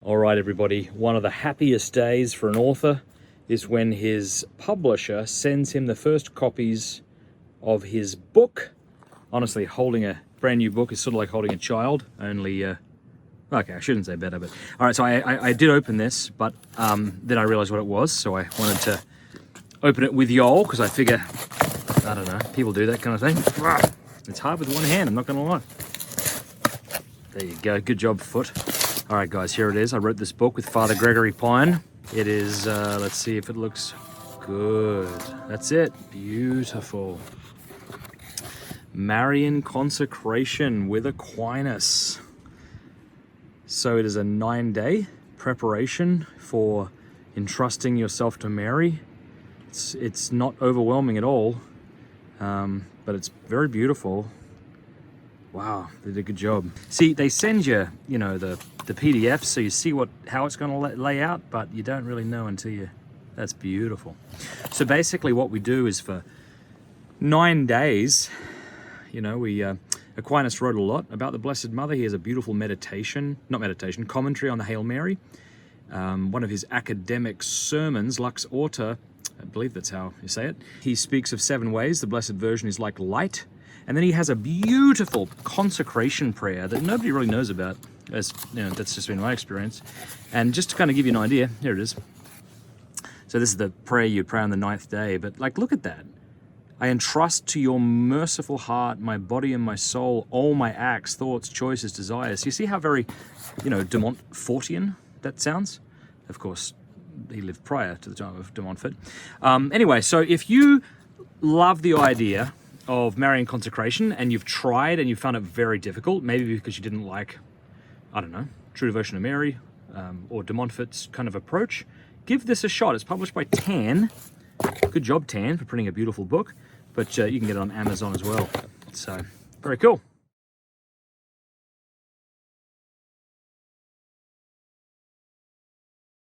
All right, everybody. One of the happiest days for an author is when his publisher sends him the first copies of his book. Honestly, holding a brand new book is sort of like holding a child, only, okay, I shouldn't say better, but... All right, so I did open this, but then I realized what it was, so I wanted to open it with y'all, because I figure, I don't know, people do that kind of thing. It's hard with one hand, I'm not going to lie. There you go, good job, Foot. All right, guys, here it is. I wrote this book with Father Gregory Pine. It is, let's see if it looks good. That's it. Beautiful. Marian consecration with Aquinas. So it is a 9-day preparation for entrusting yourself to Mary. It's not overwhelming at all, but it's very beautiful. Wow, they did a good job. See, they send you, the PDF, so you see how it's going to lay out, but you don't really know until you... That's beautiful. So basically what we do is for 9 days, Aquinas wrote a lot about the Blessed Mother. He has a beautiful commentary on the Hail Mary. One of his academic sermons, Lux Orta, I believe that's how you say it, he speaks of 7 ways the Blessed Virgin is like light. And then he has a beautiful consecration prayer that nobody really knows about. That's just been my experience. And just to kind of give you an idea, here it is. So this is the prayer you pray on the 9th day. But like, look at that. I entrust to your merciful heart my body and my soul, all my acts, thoughts, choices, desires. You see how very, de Montfortian that sounds? Of course, he lived prior to the time of de Montfort. Anyway, so if you love the idea of Marian consecration and you've tried and you found it very difficult, maybe because you didn't like, I don't know, True Devotion of Mary or de Montfort's kind of approach, give this a shot. It's published by Tan. Good job, Tan, for printing a beautiful book, but you can get it on Amazon as well. So, very cool.